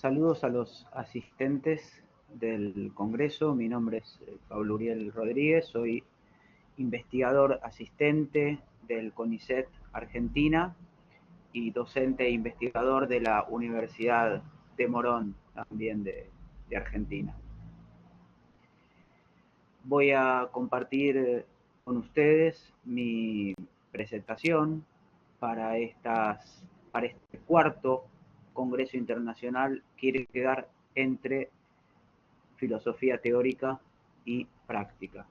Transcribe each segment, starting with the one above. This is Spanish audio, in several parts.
Saludos a los asistentes del Congreso. Mi nombre es Pablo Uriel Rodríguez, soy investigador asistente del CONICET Argentina y docente e investigador de la Universidad de Morón, también de Argentina. Voy a compartir con ustedes mi presentación para este cuarto Congreso Internacional Kierkegaard entre filosofía teórica y práctica.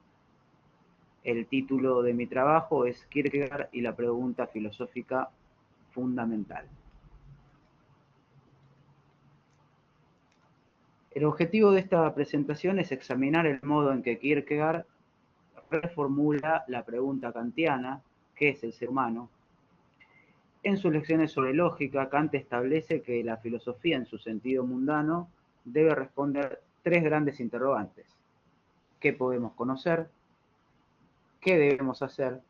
El título de mi trabajo es Kierkegaard y la pregunta filosófica fundamental. El objetivo de esta presentación es examinar el modo en que Kierkegaard reformula la pregunta kantiana, ¿qué es el ser humano? En sus lecciones sobre lógica, Kant establece que la filosofía en su sentido mundano debe responder tres grandes interrogantes. ¿Qué podemos conocer? ¿Qué debemos hacer?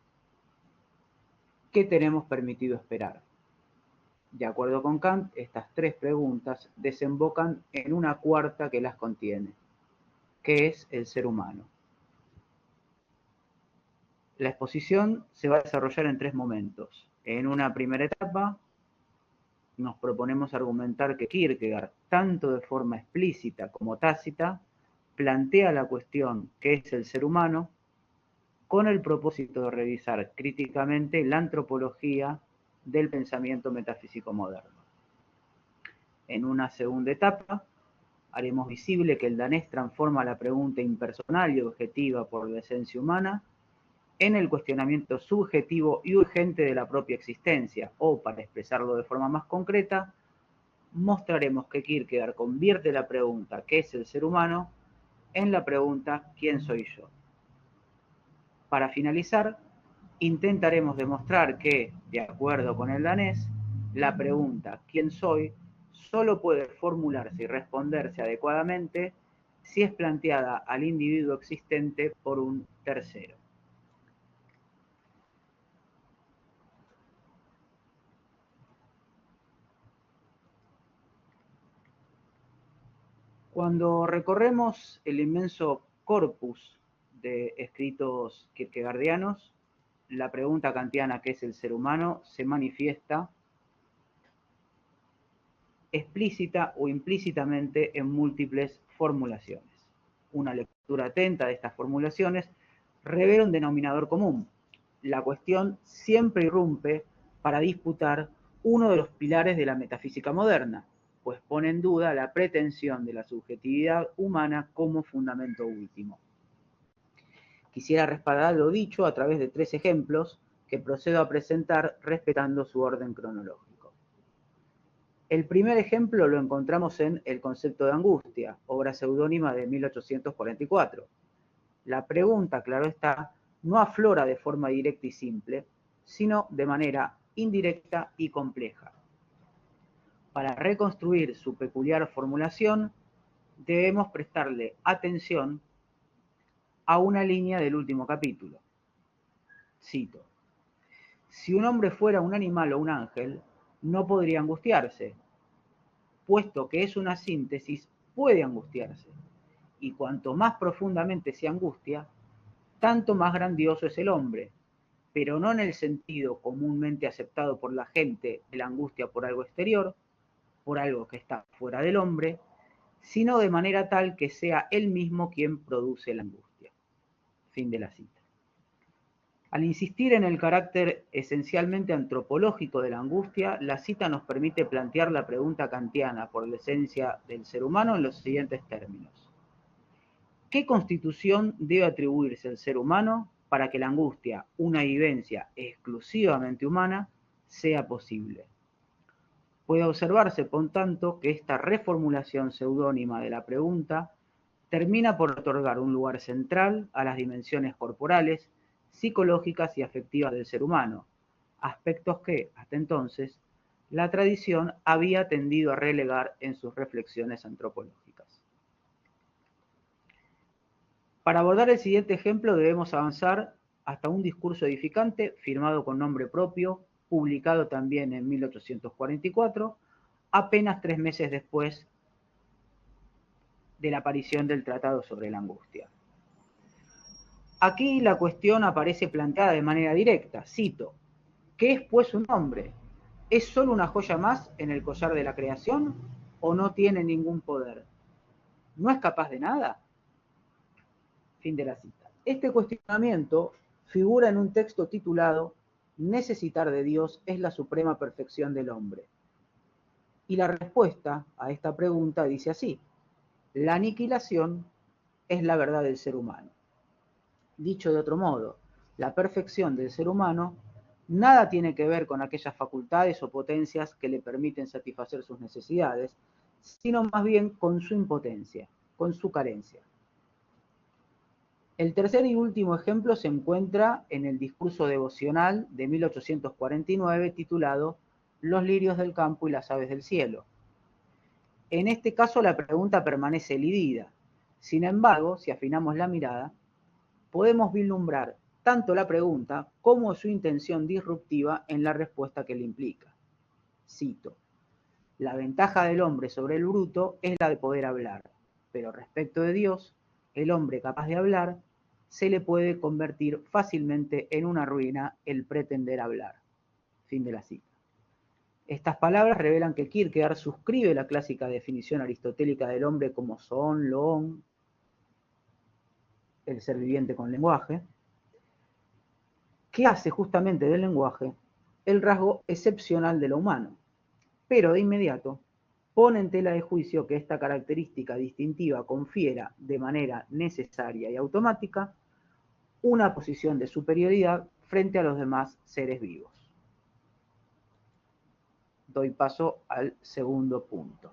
¿Qué tenemos permitido esperar? De acuerdo con Kant, estas tres preguntas desembocan en una cuarta que las contiene. ¿Qué es el ser humano? La exposición se va a desarrollar en tres momentos. En una primera etapa, nos proponemos argumentar que Kierkegaard, tanto de forma explícita como tácita, plantea la cuestión ¿qué es el ser humano?, con el propósito de revisar críticamente la antropología del pensamiento metafísico moderno. En una segunda etapa, haremos visible que el danés transforma la pregunta impersonal y objetiva por la esencia humana en el cuestionamiento subjetivo y urgente de la propia existencia, o, para expresarlo de forma más concreta, mostraremos que Kierkegaard convierte la pregunta ¿qué es el ser humano? En la pregunta ¿quién soy yo? Para finalizar, intentaremos demostrar que, de acuerdo con el danés, la pregunta ¿quién soy? Solo puede formularse y responderse adecuadamente si es planteada al individuo existente por un tercero. Cuando recorremos el inmenso corpus de escritos kierkegaardianos, la pregunta kantiana ¿qué es el ser humano? Se manifiesta explícita o implícitamente en múltiples formulaciones. Una lectura atenta de estas formulaciones revela un denominador común. La cuestión siempre irrumpe para disputar uno de los pilares de la metafísica moderna, pues pone en duda la pretensión de la subjetividad humana como fundamento último. Quisiera respaldar lo dicho a través de tres ejemplos que procedo a presentar respetando su orden cronológico. El primer ejemplo lo encontramos en El concepto de angustia, obra seudónima de 1844. La pregunta, claro está, no aflora de forma directa y simple, sino de manera indirecta y compleja. Para reconstruir su peculiar formulación, debemos prestarle atención a una línea del último capítulo. Cito: si un hombre fuera un animal o un ángel, no podría angustiarse, puesto que es una síntesis, puede angustiarse, y cuanto más profundamente se angustia, tanto más grandioso es el hombre, pero no en el sentido comúnmente aceptado por la gente de la angustia por algo exterior, por algo que está fuera del hombre, sino de manera tal que sea él mismo quien produce la angustia. Fin de la cita. Al insistir en el carácter esencialmente antropológico de la angustia, la cita nos permite plantear la pregunta kantiana por la esencia del ser humano en los siguientes términos. ¿Qué constitución debe atribuirse al ser humano para que la angustia, una vivencia exclusivamente humana, sea posible? Puede observarse, por tanto, que esta reformulación seudónima de la pregunta termina por otorgar un lugar central a las dimensiones corporales, psicológicas y afectivas del ser humano, aspectos que, hasta entonces, la tradición había tendido a relegar en sus reflexiones antropológicas. Para abordar el siguiente ejemplo debemos avanzar hasta un discurso edificante firmado con nombre propio, publicado también en 1844, apenas 3 meses después de la aparición del Tratado sobre la Angustia. Aquí la cuestión aparece planteada de manera directa, cito, ¿qué es pues un hombre? ¿Es solo una joya más en el collar de la creación o no tiene ningún poder? ¿No es capaz de nada? Fin de la cita. Este cuestionamiento figura en un texto titulado Necesitar de Dios es la suprema perfección del hombre. Y la respuesta a esta pregunta dice así, la aniquilación es la verdad del ser humano. Dicho de otro modo, la perfección del ser humano nada tiene que ver con aquellas facultades o potencias que le permiten satisfacer sus necesidades, sino más bien con su impotencia, con su carencia. El tercer y último ejemplo se encuentra en el discurso devocional de 1849 titulado Los lirios del campo y las aves del cielo. En este caso la pregunta permanece elidida. Sin embargo, si afinamos la mirada, podemos vislumbrar tanto la pregunta como su intención disruptiva en la respuesta que le implica. Cito, la ventaja del hombre sobre el bruto es la de poder hablar, pero respecto de Dios, el hombre capaz de hablar se le puede convertir fácilmente en una ruina el pretender hablar. Fin de la cita. Estas palabras revelan que Kierkegaard suscribe la clásica definición aristotélica del hombre como zoon, loon, el ser viviente con lenguaje, que hace justamente del lenguaje el rasgo excepcional de lo humano, pero de inmediato pone en tela de juicio que esta característica distintiva confiera de manera necesaria y automática una posición de superioridad frente a los demás seres vivos. Doy paso al segundo punto.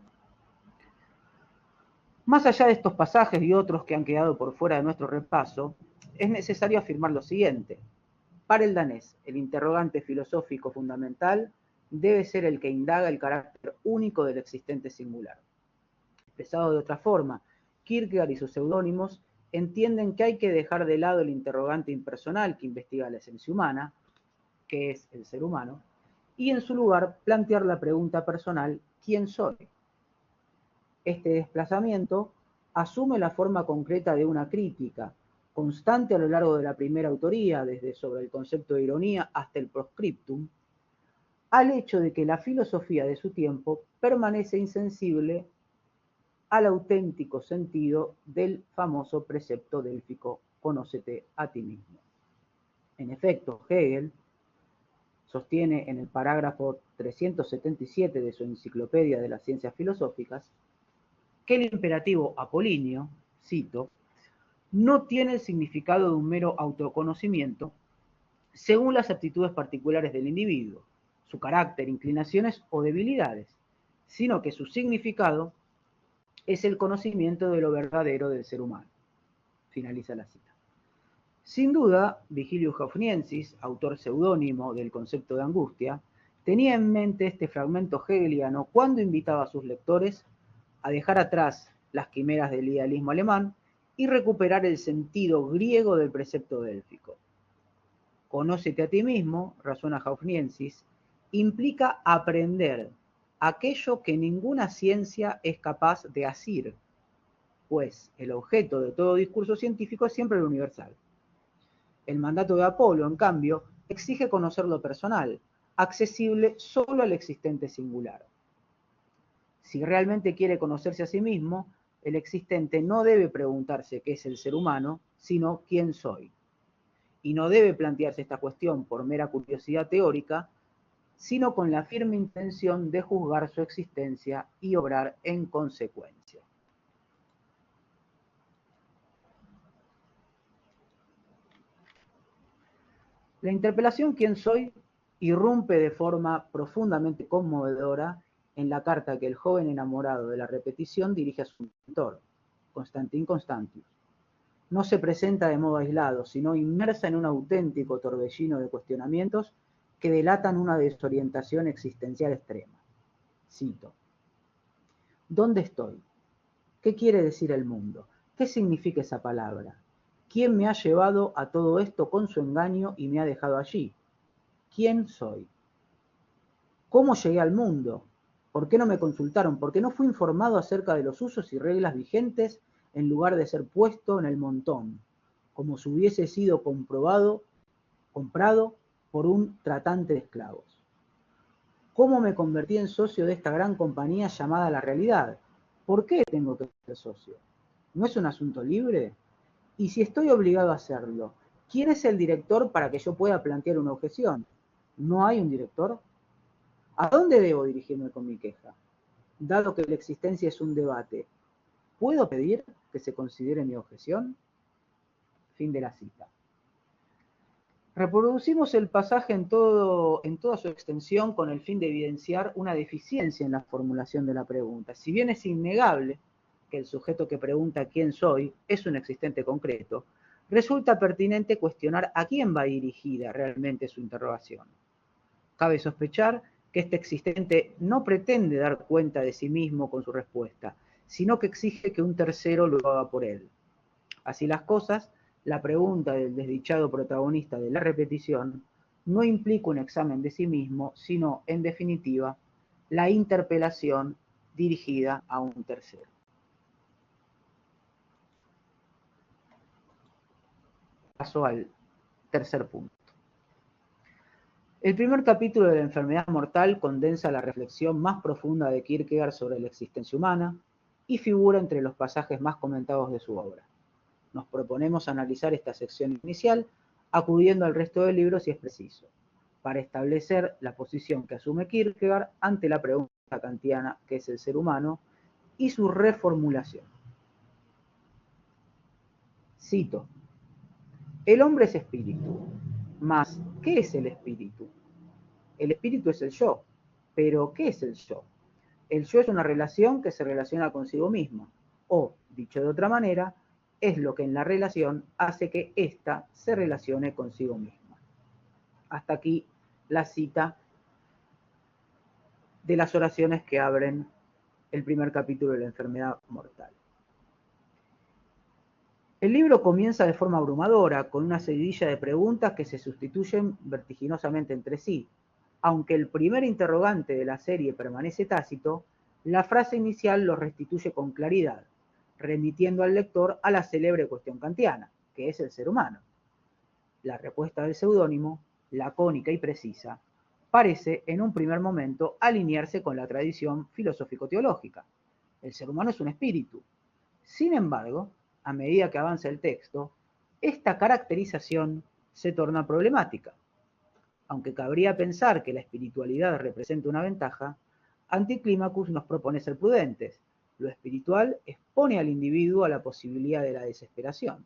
Más allá de estos pasajes y otros que han quedado por fuera de nuestro repaso, es necesario afirmar lo siguiente. Para el danés, el interrogante filosófico fundamental debe ser el que indaga el carácter único del existente singular. Expresado de otra forma, Kierkegaard y sus seudónimos entienden que hay que dejar de lado el interrogante impersonal que investiga la esencia humana, que es el ser humano, y en su lugar plantear la pregunta personal, ¿quién soy? Este desplazamiento asume la forma concreta de una crítica, constante a lo largo de la primera autoría, desde sobre el concepto de ironía hasta el proscriptum, al hecho de que la filosofía de su tiempo permanece insensible al auténtico sentido del famoso precepto délfico, conócete a ti mismo. En efecto, Hegel sostiene en el parágrafo 377 de su Enciclopedia de las Ciencias Filosóficas que el imperativo apolíneo, cito, no tiene el significado de un mero autoconocimiento según las aptitudes particulares del individuo, su carácter, inclinaciones o debilidades, sino que su significado es el conocimiento de lo verdadero del ser humano. Finaliza la cita. Sin duda, Vigilius Hofniensis, autor seudónimo del concepto de angustia, tenía en mente este fragmento hegeliano cuando invitaba a sus lectores a dejar atrás las quimeras del idealismo alemán y recuperar el sentido griego del precepto délfico. Conócete a ti mismo, razona Hofniensis, implica aprender aquello que ninguna ciencia es capaz de asir, pues el objeto de todo discurso científico es siempre lo universal. El mandato de Apolo, en cambio, exige conocer lo personal, accesible solo al existente singular. Si realmente quiere conocerse a sí mismo, el existente no debe preguntarse qué es el ser humano, sino quién soy. Y no debe plantearse esta cuestión por mera curiosidad teórica, sino con la firme intención de juzgar su existencia y obrar en consecuencia. La interpelación ¿quién soy? Irrumpe de forma profundamente conmovedora en la carta que el joven enamorado de la repetición dirige a su mentor, Constantin Constantius. No se presenta de modo aislado, sino inmersa en un auténtico torbellino de cuestionamientos que delatan una desorientación existencial extrema. Cito: ¿dónde estoy? ¿Qué quiere decir el mundo? ¿Qué significa esa palabra? ¿Quién me ha llevado a todo esto con su engaño y me ha dejado allí? ¿Quién soy? ¿Cómo llegué al mundo? ¿Por qué no me consultaron? Porque no fui informado acerca de los usos y reglas vigentes en lugar de ser puesto en el montón, como si hubiese sido comprado por un tratante de esclavos. ¿Cómo me convertí en socio de esta gran compañía llamada La Realidad? ¿Por qué tengo que ser socio? ¿No es un asunto libre? Y si estoy obligado a hacerlo, ¿quién es el director para que yo pueda plantear una objeción? ¿No hay un director? ¿A dónde debo dirigirme con mi queja? Dado que la existencia es un debate, ¿puedo pedir que se considere mi objeción? Fin de la cita. Reproducimos el pasaje en toda su extensión con el fin de evidenciar una deficiencia en la formulación de la pregunta. Si bien es innegable que el sujeto que pregunta quién soy es un existente concreto, resulta pertinente cuestionar a quién va dirigida realmente su interrogación. Cabe sospechar que este existente no pretende dar cuenta de sí mismo con su respuesta, sino que exige que un tercero lo haga por él. Así las cosas, la pregunta del desdichado protagonista de la repetición no implica un examen de sí mismo, sino, en definitiva, la interpelación dirigida a un tercero. Paso al tercer punto. El primer capítulo de La enfermedad mortal condensa la reflexión más profunda de Kierkegaard sobre la existencia humana y figura entre los pasajes más comentados de su obra. Nos proponemos analizar esta sección inicial acudiendo al resto del libro si es preciso, para establecer la posición que asume Kierkegaard ante la pregunta kantiana ¿qué es el ser humano? Y su reformulación. Cito: el hombre es espíritu, mas ¿qué es el espíritu? El espíritu es el yo, pero ¿qué es el yo? El yo es una relación que se relaciona consigo misma, o, dicho de otra manera, es lo que en la relación hace que ésta se relacione consigo misma. Hasta aquí la cita de las oraciones que abren el primer capítulo de La enfermedad mortal. El libro comienza de forma abrumadora, con una seguidilla de preguntas que se sustituyen vertiginosamente entre sí. Aunque el primer interrogante de la serie permanece tácito, la frase inicial lo restituye con claridad, remitiendo al lector a la célebre cuestión kantiana, que es el ser humano. La respuesta del seudónimo, lacónica y precisa, parece en un primer momento alinearse con la tradición filosófico-teológica. El ser humano es un espíritu. Sin embargo, a medida que avanza el texto, esta caracterización se torna problemática. Aunque cabría pensar que la espiritualidad representa una ventaja, Anticlimacus nos propone ser prudentes. Lo espiritual expone al individuo a la posibilidad de la desesperación.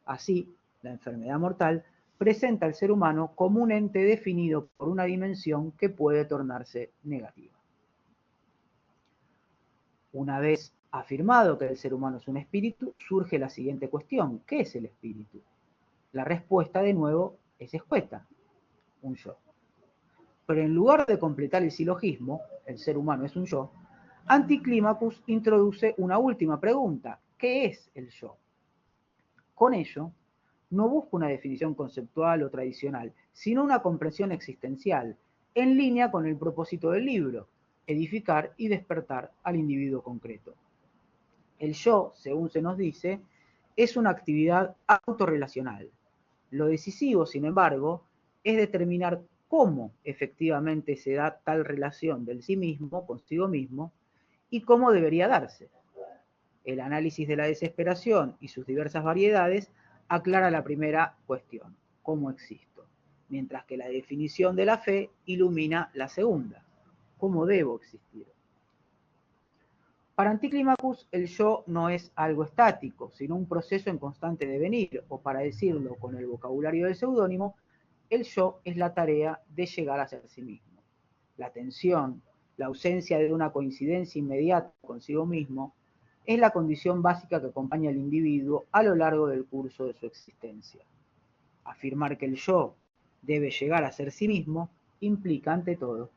Así, la enfermedad mortal presenta al ser humano como un ente definido por una dimensión que puede tornarse negativa. Una vez afirmado que el ser humano es un espíritu, surge la siguiente cuestión: ¿qué es el espíritu? La respuesta, de nuevo, es escueta: un yo. Pero en lugar de completar el silogismo, el ser humano es un yo, Anticlimacus introduce una última pregunta: ¿qué es el yo? Con ello, no busca una definición conceptual o tradicional, sino una comprensión existencial, en línea con el propósito del libro: edificar y despertar al individuo concreto. El yo, según se nos dice, es una actividad autorrelacional. Lo decisivo, sin embargo, es determinar cómo efectivamente se da tal relación del sí mismo consigo mismo y cómo debería darse. El análisis de la desesperación y sus diversas variedades aclara la primera cuestión: ¿cómo existo? Mientras que la definición de la fe ilumina la segunda: ¿cómo debo existir? Para Anticlimacus, el yo no es algo estático, sino un proceso en constante devenir, o para decirlo con el vocabulario del seudónimo, el yo es la tarea de llegar a ser sí mismo. La tensión, la ausencia de una coincidencia inmediata consigo mismo, es la condición básica que acompaña al individuo a lo largo del curso de su existencia. Afirmar que el yo debe llegar a ser sí mismo implica, ante todo,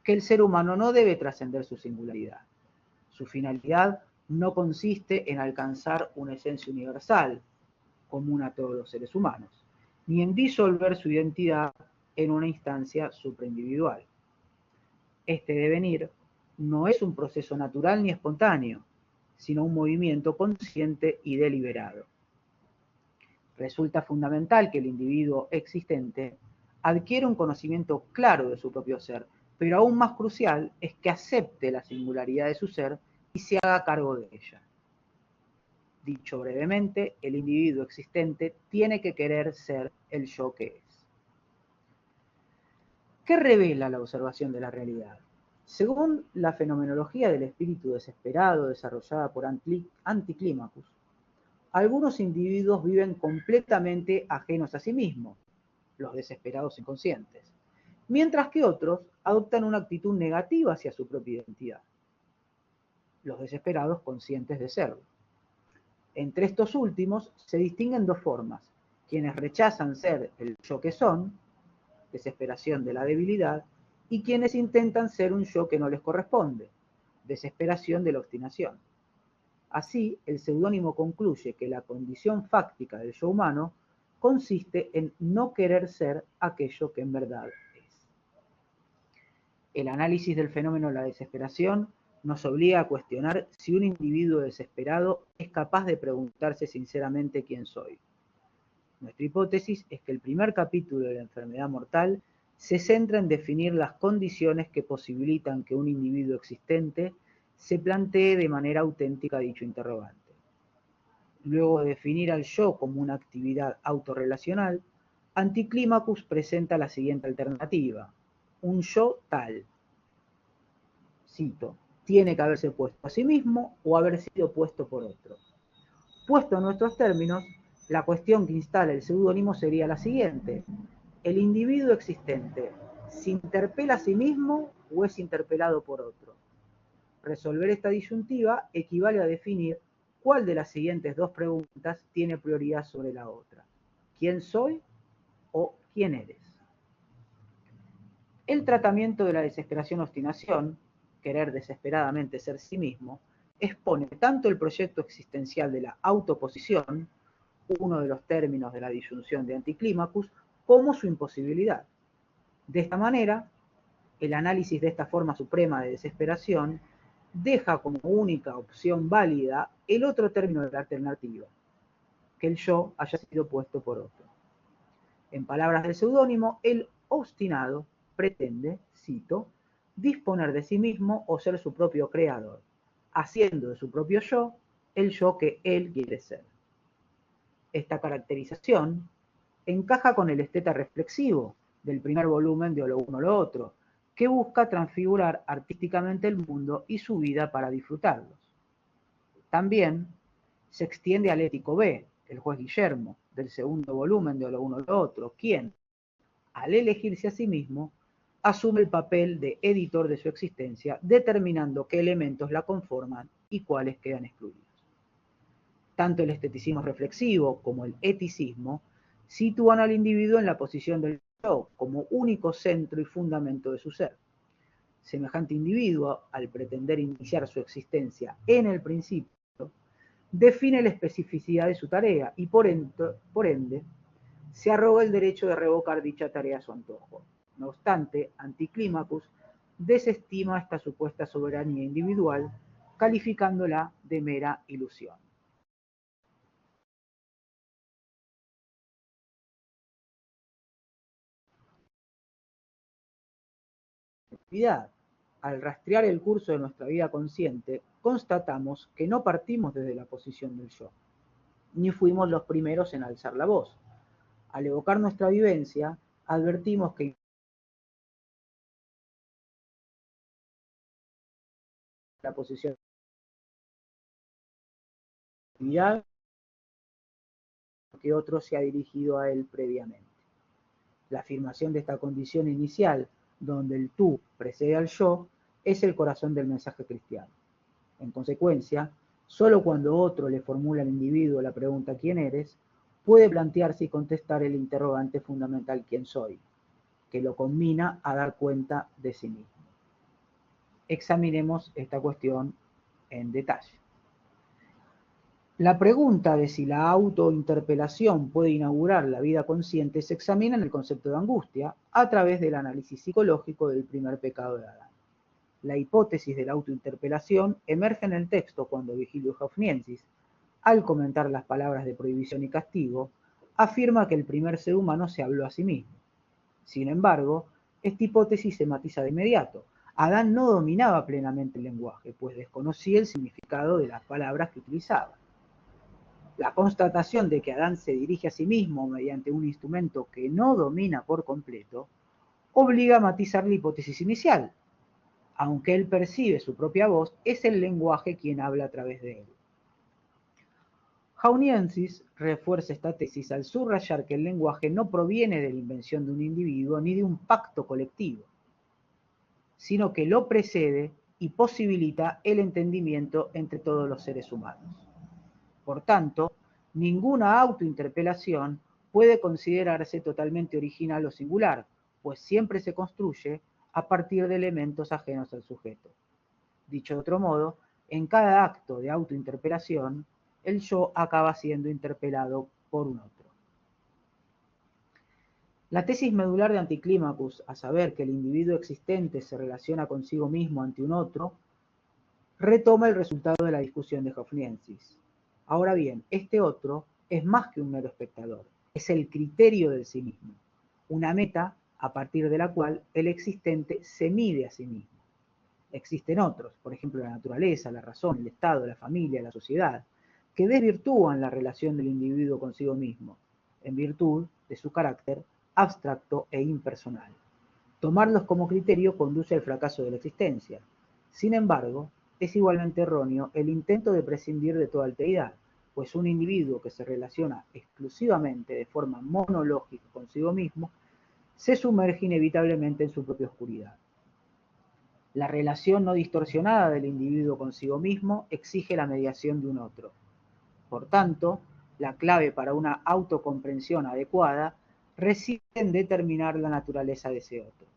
que el ser humano no debe trascender su singularidad. Su finalidad no consiste en alcanzar una esencia universal, común a todos los seres humanos, ni en disolver su identidad en una instancia supraindividual. Este devenir no es un proceso natural ni espontáneo, sino un movimiento consciente y deliberado. Resulta fundamental que el individuo existente adquiera un conocimiento claro de su propio ser, pero aún más crucial es que acepte la singularidad de su ser y se haga cargo de ella. Dicho brevemente, el individuo existente tiene que querer ser el yo que es. ¿Qué revela la observación de la realidad? Según la fenomenología del espíritu desesperado desarrollada por Anticlimacus, algunos individuos viven completamente ajenos a sí mismos, los desesperados inconscientes, mientras que otros adoptan una actitud negativa hacia su propia identidad, los desesperados conscientes de serlo. Entre estos últimos se distinguen dos formas: quienes rechazan ser el yo que son, desesperación de la debilidad, y quienes intentan ser un yo que no les corresponde, desesperación de la obstinación. Así, el seudónimo concluye que la condición fáctica del yo humano consiste en no querer ser aquello que en verdad es. El análisis del fenómeno de la desesperación nos obliga a cuestionar si un individuo desesperado es capaz de preguntarse sinceramente quién soy. Nuestra hipótesis es que el primer capítulo de la enfermedad mortal se centra en definir las condiciones que posibilitan que un individuo existente se plantee de manera auténtica dicho interrogante. Luego de definir al yo como una actividad autorrelacional, Anticlimacus presenta la siguiente alternativa: un yo tal, cito, tiene que haberse puesto a sí mismo o haber sido puesto por otro. Puesto a nuestros términos, la cuestión que instala el seudónimo sería la siguiente: ¿el individuo existente se interpela a sí mismo o es interpelado por otro? Resolver esta disyuntiva equivale a definir cuál de las siguientes dos preguntas tiene prioridad sobre la otra: ¿quién soy o quién eres? El tratamiento de la desesperación-obstinación, querer desesperadamente ser sí mismo, expone tanto el proyecto existencial de la autoposición, uno de los términos de la disyunción de Anticlimacus, como su imposibilidad. De esta manera, el análisis de esta forma suprema de desesperación deja como única opción válida el otro término de la alternativa, que el yo haya sido puesto por otro. En palabras del seudónimo, el obstinado pretende, cito, disponer de sí mismo o ser su propio creador, haciendo de su propio yo el yo que él quiere ser. Esta caracterización encaja con el esteta reflexivo del primer volumen de O lo uno, lo otro, que busca transfigurar artísticamente el mundo y su vida para disfrutarlos. También se extiende al ético B, el juez Guillermo, del segundo volumen de O lo uno, lo otro, quien, al elegirse a sí mismo, asume el papel de editor de su existencia, determinando qué elementos la conforman y cuáles quedan excluidos. Tanto el esteticismo reflexivo como el eticismo sitúan al individuo en la posición del yo como único centro y fundamento de su ser. Semejante individuo, al pretender iniciar su existencia en el principio, define la especificidad de su tarea y por ende se arroga el derecho de revocar dicha tarea a su antojo. No obstante, Anticlimacus desestima esta supuesta soberanía individual, calificándola de mera ilusión. Al rastrear el curso de nuestra vida consciente, constatamos que no partimos desde la posición del yo, ni fuimos los primeros en alzar la voz. Al evocar nuestra vivencia, advertimos que la posición de que otro se ha dirigido a él previamente. La afirmación de esta condición inicial, donde el tú precede al yo, es el corazón del mensaje cristiano. En consecuencia, solo cuando otro le formula al individuo la pregunta ¿quién eres?, puede plantearse y contestar el interrogante fundamental ¿quién soy?, que lo combina a dar cuenta de sí mismo. Examinemos esta cuestión en detalle. La pregunta de si la autointerpelación puede inaugurar la vida consciente se examina en el concepto de angustia a través del análisis psicológico del primer pecado de Adán. La hipótesis de la autointerpelación emerge en el texto cuando Vigilio Hofniensis, al comentar las palabras de prohibición y castigo, afirma que el primer ser humano se habló a sí mismo. Sin embargo, esta hipótesis se matiza de inmediato. Adán no dominaba plenamente el lenguaje, pues desconocía el significado de las palabras que utilizaba. La constatación de que Adán se dirige a sí mismo mediante un instrumento que no domina por completo obliga a matizar la hipótesis inicial. Aunque él percibe su propia voz, es el lenguaje quien habla a través de él. Jauniensis refuerza esta tesis al subrayar que el lenguaje no proviene de la invención de un individuo ni de un pacto colectivo, sino que lo precede y posibilita el entendimiento entre todos los seres humanos. Por tanto, ninguna autointerpelación puede considerarse totalmente original o singular, pues siempre se construye a partir de elementos ajenos al sujeto. Dicho de otro modo, en cada acto de autointerpelación, el yo acaba siendo interpelado por un otro. La tesis medular de Anticlimacus, a saber que el individuo existente se relaciona consigo mismo ante un otro, retoma el resultado de la discusión de Hofniensis. Ahora bien, este otro es más que un mero espectador, es el criterio del sí mismo, una meta a partir de la cual el existente se mide a sí mismo. Existen otros, por ejemplo la naturaleza, la razón, el Estado, la familia, la sociedad, que desvirtúan la relación del individuo consigo mismo, en virtud de su carácter abstracto e impersonal. Tomarlos como criterio conduce al fracaso de la existencia. Sin embargo, es igualmente erróneo el intento de prescindir de toda alteridad, pues un individuo que se relaciona exclusivamente de forma monológica consigo mismo se sumerge inevitablemente en su propia oscuridad. La relación no distorsionada del individuo consigo mismo exige la mediación de un otro. Por tanto, la clave para una autocomprensión adecuada reside en determinar la naturaleza de ese otro.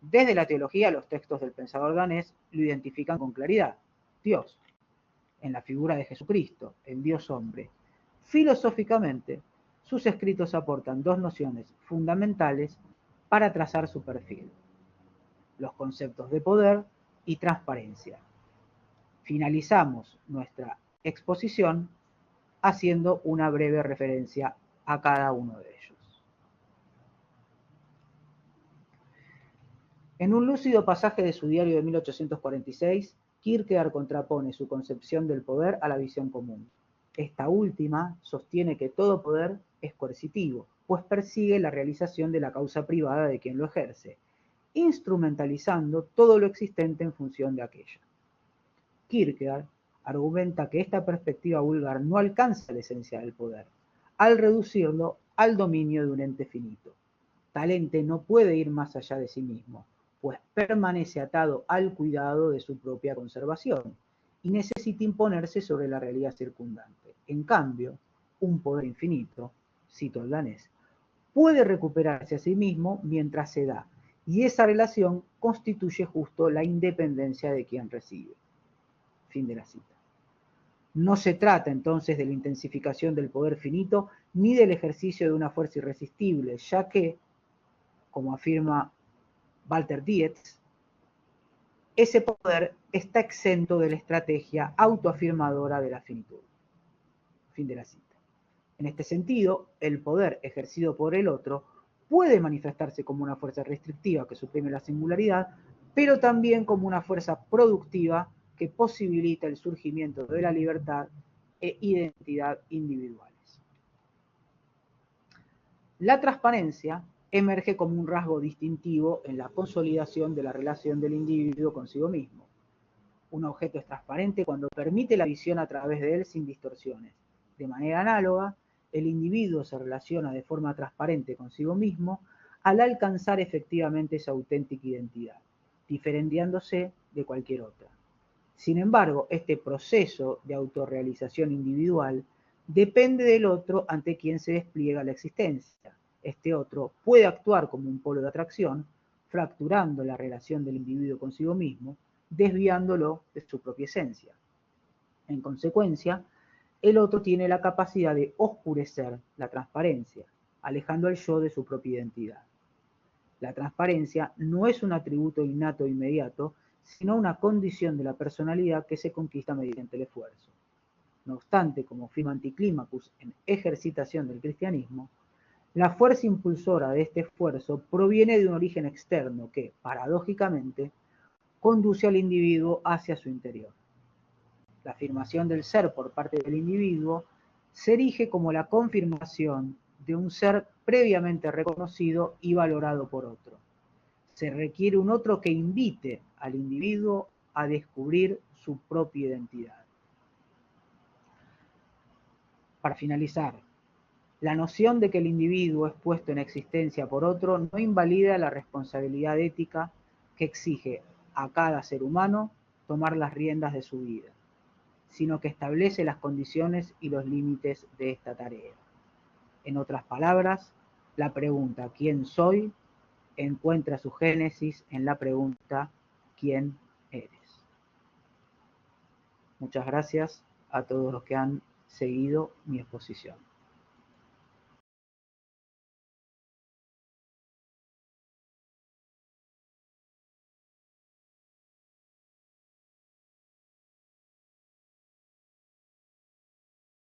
Desde la teología, los textos del pensador danés lo identifican con claridad: Dios, en la figura de Jesucristo, el Dios hombre. Filosóficamente, sus escritos aportan dos nociones fundamentales para trazar su perfil: los conceptos de poder y transparencia. Finalizamos nuestra exposición haciendo una breve referencia a cada uno de ellos. En un lúcido pasaje de su diario de 1846, Kierkegaard contrapone su concepción del poder a la visión común. Esta última sostiene que todo poder es coercitivo, pues persigue la realización de la causa privada de quien lo ejerce, instrumentalizando todo lo existente en función de aquella. Kierkegaard argumenta que esta perspectiva vulgar no alcanza la esencia del poder, al reducirlo al dominio de un ente finito. Tal ente no puede ir más allá de sí mismo, pues permanece atado al cuidado de su propia conservación y necesita imponerse sobre la realidad circundante. En cambio, un poder infinito, cito el danés, puede recuperarse a sí mismo mientras se da, y esa relación constituye justo la independencia de quien recibe. Fin de la cita. No se trata entonces de la intensificación del poder finito ni del ejercicio de una fuerza irresistible, ya que, como afirma Walter Dietz, ese poder está exento de la estrategia autoafirmadora de la finitud. Fin de la cita. En este sentido, el poder ejercido por el otro puede manifestarse como una fuerza restrictiva que suprime la singularidad, pero también como una fuerza productiva que posibilita el surgimiento de la libertad e identidad individuales. La transparencia emerge como un rasgo distintivo en la consolidación de la relación del individuo consigo mismo. Un objeto es transparente cuando permite la visión a través de él sin distorsiones. De manera análoga, el individuo se relaciona de forma transparente consigo mismo al alcanzar efectivamente esa auténtica identidad, diferenciándose de cualquier otra. Sin embargo, este proceso de autorrealización individual depende del otro ante quien se despliega la existencia. Este otro puede actuar como un polo de atracción, fracturando la relación del individuo consigo mismo, desviándolo de su propia esencia. En consecuencia, el otro tiene la capacidad de oscurecer la transparencia, alejando al yo de su propia identidad. La transparencia no es un atributo innato e inmediato, sino una condición de la personalidad que se conquista mediante el esfuerzo. No obstante, como afirma Anticlimacus en Ejercitación del Cristianismo, la fuerza impulsora de este esfuerzo proviene de un origen externo que, paradójicamente, conduce al individuo hacia su interior. La afirmación del ser por parte del individuo se erige como la confirmación de un ser previamente reconocido y valorado por otro. Se requiere un otro que invite al individuo a descubrir su propia identidad. Para finalizar, la noción de que el individuo es puesto en existencia por otro no invalida la responsabilidad ética que exige a cada ser humano tomar las riendas de su vida, sino que establece las condiciones y los límites de esta tarea. En otras palabras, la pregunta ¿quién soy? Encuentra su génesis en la pregunta ¿quién eres? Muchas gracias a todos los que han seguido mi exposición.